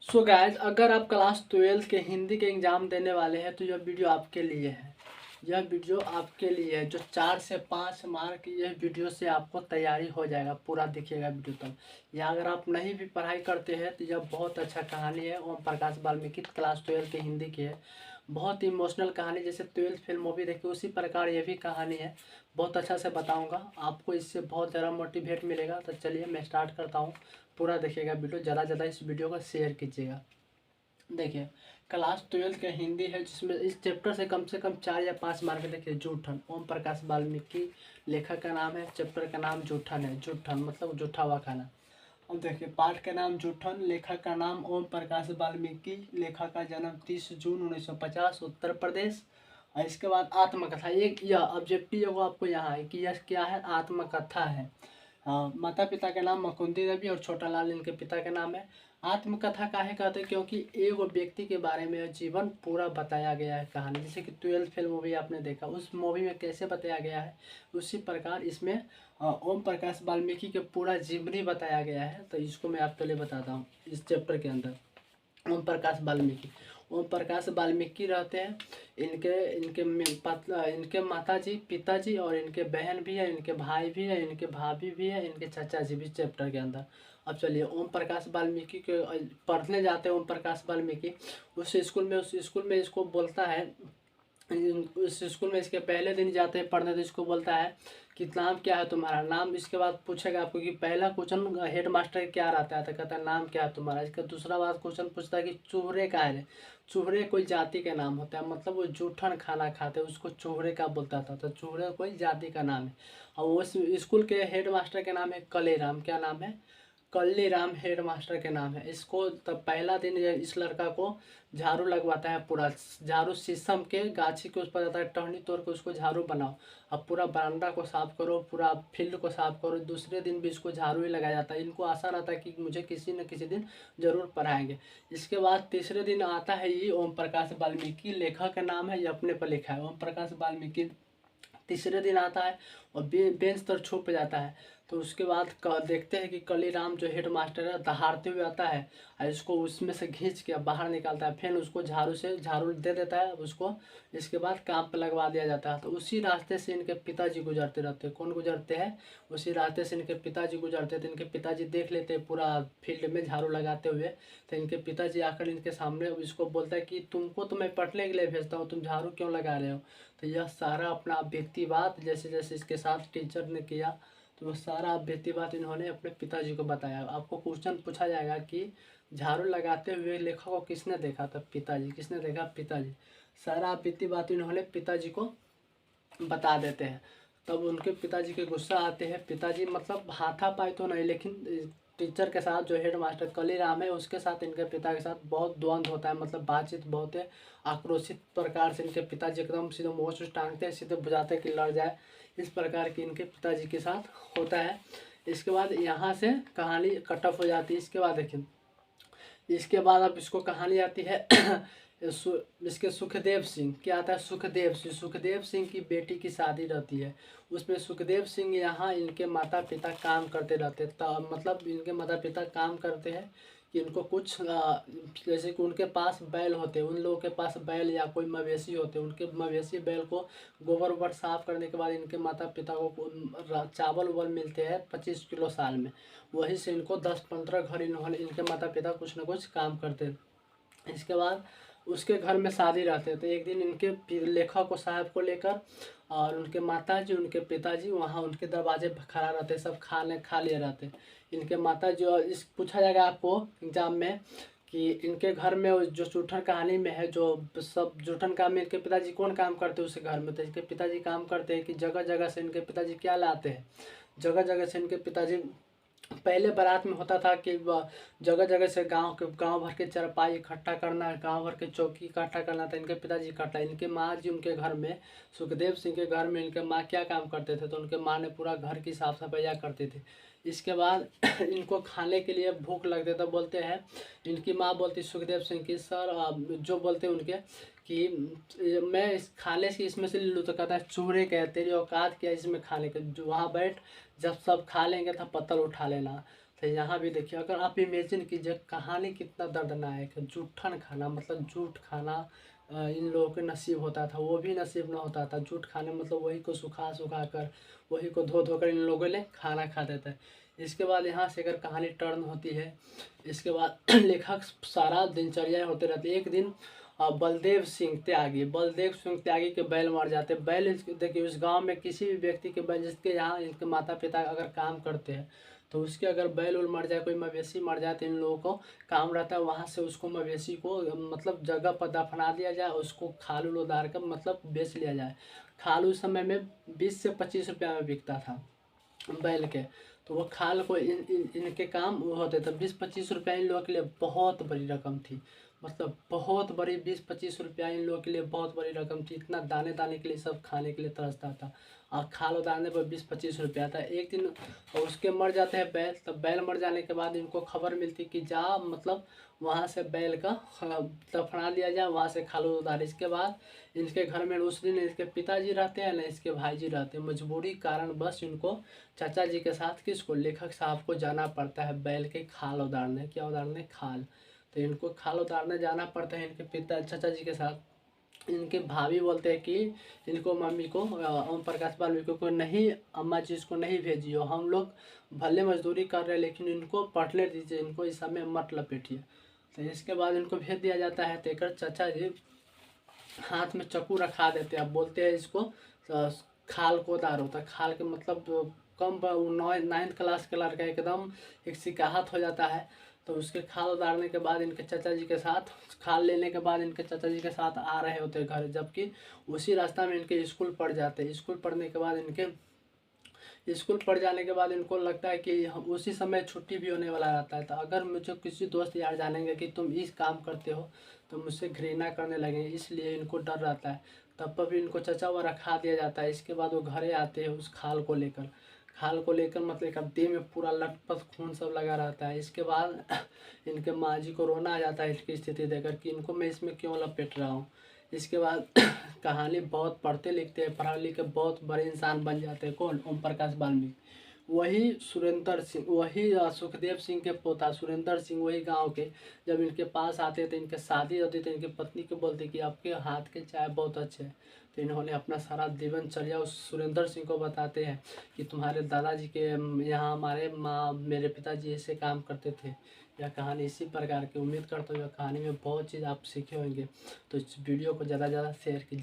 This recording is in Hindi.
सो गाइज, अगर आप क्लास 12 के हिंदी के एग्ज़ाम देने वाले हैं तो यह वीडियो आपके लिए है। यह वीडियो आपके लिए है जो 4 से 5 मार्क यह वीडियो से आपको तैयारी हो जाएगा। पूरा देखिएगा वीडियो तक। या अगर आप नहीं भी पढ़ाई करते हैं तो यह बहुत अच्छा कहानी है। ओम प्रकाश वाल्मीकि क्लास 12 के हिंदी की है। बहुत इमोशनल कहानी, जैसे 12th फिल्म मूवी देखी उसी प्रकार ये भी कहानी है। बहुत अच्छा से बताऊंगा आपको, इससे बहुत ज़्यादा मोटिवेट मिलेगा। तो चलिए मैं स्टार्ट करता हूँ। पूरा देखिएगा वीडियो, ज़्यादा से ज़्यादा इस वीडियो को शेयर कीजिएगा। देखिए, क्लास 12 का हिंदी है जिसमें इस चैप्टर से कम 4 या 5 मार्क। देखिए, जूठन, ओम प्रकाश वाल्मीकि लेखक का नाम है। चैप्टर का नाम जूठन है। जूठन मतलब जूठा हुआ खाना। अब देखिए, पाठ का नाम जूठन, लेखक का नाम ओम प्रकाश वाल्मीकि, लेखक का जन्म 30 जून 1950 उत्तर प्रदेश। और इसके बाद आत्मकथा। एक यह ऑब्जेक्टिव आपको यहाँ है कि यह क्या है, आत्मकथा है। हाँ, माता पिता के नाम मुकुंदी देवी और छोटा लाल इनके पिता के नाम है। आत्मकथा काहे कहते हैं, क्योंकि एक व्यक्ति के बारे में जीवन पूरा बताया गया है कहानी। जैसे कि 12th फेल मूवी आपने देखा, उस मूवी में कैसे बताया गया है उसी प्रकार इसमें ओम प्रकाश वाल्मीकि के पूरा जीवनी बताया गया है। तो इसको मैं आपके लिए बताता हूँ। इस चैप्टर के अंदर ओम प्रकाश वाल्मीकि रहते हैं। इनके इनके माता जी, पिताजी और इनके बहन भी है, इनके भाई भी है, इनके भाभी भी है, इनके चाचा जी भी चैप्टर के अंदर। अब चलिए, ओम प्रकाश वाल्मीकि के पढ़ने जाते हैं। ओम प्रकाश वाल्मीकि उस स्कूल में इसको बोलता है, उस स्कूल में इसके पहले दिन जाते हैं पढ़ने तो इसको बोलता है कि नाम क्या है तुम्हारा। नाम इसके बाद पूछेगा आपको कि पहला क्वेश्चन हेड मास्टर क्या रहता है, तो कहता है नाम क्या है तुम्हारा। इसका दूसरा बात क्वेश्चन पूछता है कि चूहरे का है। चूहरे कोई जाति का नाम होता है, मतलब वो जूठन खाना खाते हैं उसको चूहरे का बोलता था। तो चूहरे कोई जाति का नाम है। और वो स्कूल के हेड मास्टर का नाम है कलेराम। क्या नाम है? कल्ली राम हेड मास्टर के नाम है। इसको तब पहला दिन इस लड़का को झाड़ू लगवाता है। पूरा झाड़ू शीशम के गाछी के उस पर जाता है, टहनी तोड़ के उसको झाड़ू बनाओ। अब पूरा बरामदा को साफ करो, पूरा फील्ड को साफ करो। दूसरे दिन भी इसको झाड़ू ही लगाया जाता है। इनको आशा रहता है कि मुझे किसी न किसी दिन जरूर पढ़ाएंगे। इसके बाद तीसरे दिन आता है ये ओम प्रकाश वाल्मीकि, लेखक का नाम है, ये अपने पर लिखा है ओम प्रकाश वाल्मीकि। तीसरे दिन आता है और बेंच पर छुप जाता है। तो उसके बाद देखते हैं कि कलीराम जो हेड मास्टर है दहाड़ते हुए आता है और इसको उसमें से खींच के बाहर निकालता है। फिर उसको झाड़ू दे देता है उसको। इसके बाद काम पर लगवा दिया जाता है। तो उसी रास्ते से इनके पिताजी गुजरते रहते हैं। कौन गुजरते हैं? उसी रास्ते से इनके पिताजी गुजरते हैं। तो इनके पिताजी देख लेते हैं पूरा फील्ड में झाड़ू लगाते हुए। तो इनके पिताजी आकर इनके सामने इसको बोलता है कि तुमको तो मैं पढ़ने के लिए भेजता हूँ, तुम झाड़ू क्यों लगा रहे हो। तो यह सारा अपना व्यक्तिवाद जैसे जैसे इसके साथ टीचर ने किया, तो वह सारा व्यक्तिवाद इन्होंने अपने पिताजी को बताया। आपको क्वेश्चन पूछा जाएगा कि झाड़ू लगाते हुए लेखक को किसने देखा? था पिताजी। किसने देखा? पिताजी। सारा व्यक्तिवाद इन्होंने पिताजी को बता देते हैं। तब उनके पिताजी के गुस्सा आते हैं। पिताजी मतलब हाथापाई तो नहीं, लेकिन टीचर के साथ जो हेड मास्टर कलीराम है उसके साथ इनके पिता के साथ बहुत द्वंद्व होता है। मतलब बातचीत बहुत है आक्रोशित प्रकार से। इनके पिताजी एकदम सीधे मोच टांगते हैं, सीधे बुझाते कि लड़ जाए। इस प्रकार की इनके पिताजी के साथ होता है। इसके बाद यहाँ से कहानी कट ऑफ हो जाती है। इसके बाद देखिए, इसके बाद अब इसको कहानी आती है इसके सुखदेव सिंह। क्या आता है? सुखदेव सिंह की बेटी की शादी रहती है। उसमें सुखदेव सिंह यहाँ इनके माता पिता काम करते रहते, मतलब इनके माता पिता काम करते हैं कि इनको कुछ जैसे कि उनके पास बैल होते हैं, उन लोगों के पास बैल या कोई मवेशी होते हैं। उनके मवेशी बैल को गोबर वोबर साफ करने के बाद इनके माता पिता को चावल उवल मिलते हैं 25 किलो साल में। वहीं से इनको 10-15 घर इन्होंने इनके माता पिता कुछ न कुछ काम करते हैं। इसके बाद उसके घर में शादी रहते हैं। तो एक दिन इनके लेखक को साहब को लेकर और उनके माता जी उनके पिताजी वहाँ उनके दरवाजे पर खड़ा रहते, सब खा लिए रहते। इनके माता जो इस पूछा जाएगा आपको एग्जाम में कि इनके घर में जो जूठन कहानी में है, जो सब जूठन काम में इनके पिताजी कौन काम करते हैं उस घर में। तो इनके पिताजी काम करते हैं कि जगह जगह से इनके पिताजी क्या लाते हैं, जगह जगह से इनके पिताजी पहले बारात में होता था कि जगह जगह से गांव भर के चारपाई इकट्ठा करना, गांव भर के चौकी इकट्ठा करना था। इनके पिताजी इकट्ठा, इनके माँ जी उनके घर में सुखदेव सिंह के घर में इनके माँ क्या काम करते थे, तो उनके माँ ने पूरा घर की साफ सफाइयाँ करते थे। इसके बाद इनको खाने के लिए भूख लगते तो बोलते हैं, इनकी माँ बोलती सुखदेव सिंह की, सर जो बोलते उनके कि मैं इस खाने से इसमें से ले लूँ। तो कहता है चूरे क्या है, तेरी औकात क्या है इसमें खाने के, जो वहाँ बैठ, जब सब खा लेंगे तब पत्थर उठा लेना। तो यहाँ भी देखिए, अगर आप इमेजिन कीजिए कहानी कितना दर्दनाक है। जूठन खाना मतलब जूठ खाना इन लोगों के नसीब होता था, वो भी नसीब ना होता था। जूठ खाने मतलब वही को सुखा सुखा कर, वही को धो धो कर इन लोगों ने खाना खाते थे। इसके बाद यहाँ से अगर कहानी टर्न होती है, इसके बाद लेखक सारा दिनचर्या होते रहते। एक दिन बलदेव सिंह त्यागी के बैल मर जाते। बैल देखिए, उस गांव में किसी भी व्यक्ति के बैल, जिसके यहाँ इनके माता पिता अगर काम करते हैं, तो उसके अगर बैल उल मर जाए, कोई मवेशी मर जाए, तो इन लोगों को काम रहता है वहाँ से उसको मवेशी को मतलब जगह पर दफना दिया जाए, उसको खाल उल उतार कर मतलब बेच लिया जाए। खाल उस समय में 20 से 25 रुपया में बिकता था बैल के। तो वो खाल को इनके काम वो होते थे। 20-25 रुपया इन लोगों के लिए बहुत बड़ी रकम थी, मतलब बहुत बड़ी। 20-25 रुपया इन लोगों के लिए बहुत बड़ी रकम थी। इतना दाने दाने के लिए सब खाने के लिए तरसता था, और खाल उतारने पर 20-25 रुपया था। एक दिन उसके मर जाते हैं बैल। तब बैल मर जाने के बाद इनको खबर मिलती कि जा मतलब वहाँ से बैल का दफना दिया जाए, वहाँ से खाल उतार। इसके बाद इनके घर में उस दिन इसके पिताजी रहते हैं ना इसके भाईजी रहते हैं। मजबूरी कारण बस इनको चाचा जी के साथ, किसको, लेखक साहब को जाना पड़ता है बैल के खाल उतारने। क्या उतारने? खाल। तो इनको खाल उतारने जाना पड़ता है इनके पिता चाचा जी के साथ। इनके भाभी बोलते हैं कि इनको, मम्मी को, ओम प्रकाश वाल्मीकि को, नहीं अम्मा जी इसको नहीं भेजियो, हम लोग भले मजदूरी कर रहे हैं लेकिन इनको पढ़ने दीजिए, इनको इस समय मत लपेटिए। तो इसके बाद इनको भेज दिया जाता है। तेकर चाचा जी हाथ में चाकू रखा देते हैं। अब बोलते हैं इसको खाल को उतारो। तो खाल के मतलब कम 9th क्लास का लड़का एकदम एक सिकाहत हो जाता है। तो उसके खाल उतारने के बाद इनके चाचा जी के साथ, खाल लेने के बाद इनके चाचा जी के साथ आ रहे होते घर, जबकि उसी रास्ता में इनके स्कूल पढ़ जाते। स्कूल पढ़ने के बाद स्कूल पढ़ जाने के बाद इनको लगता है कि उसी समय छुट्टी भी होने वाला रहता है। तो अगर मुझे किसी दोस्त यार जानेंगे कि तुम इस काम करते हो तो मुझसे घृणा करने लगे, इसलिए इनको डर रहता है। तब पर भी इनको चचा हुआ रखा दिया जाता है। इसके बाद वो घरे आते हैं उस खाल को लेकर मतलब एक देह में पूरा लटपट खून सब लगा रहता है। इसके बाद इनके माँ जी को रोना आ जाता है इसकी स्थिति देखकर कि इनको मैं इसमें क्यों लपेट रहा हूँ। इसके बाद कहानी बहुत पढ़ते लिखते हैं, पढ़ा लिख के बहुत बड़े इंसान बन जाते हैं। कौन? ओम प्रकाश वाल्मीकि। वही सुरेंद्र सिंह, वही सुखदेव सिंह के पोता सुरेंद्र सिंह, वही गांव के, जब इनके पास आते थे, इनके शादी होती थी, इनकी पत्नी को बोलते कि आपके हाथ के चाय बहुत अच्छे हैं। तो इन्होंने अपना सारा दिनचर्या उस सुरेंद्र सिंह को बताते हैं कि तुम्हारे दादाजी के यहाँ हमारे माँ मेरे पिताजी ऐसे काम करते थे। यह कहानी इसी प्रकार की। उम्मीद करता हूँ यह कहानी में बहुत चीज़ आप सीखे होंगे। तो इस वीडियो को ज़्यादा से ज़्यादा शेयर कीजिए।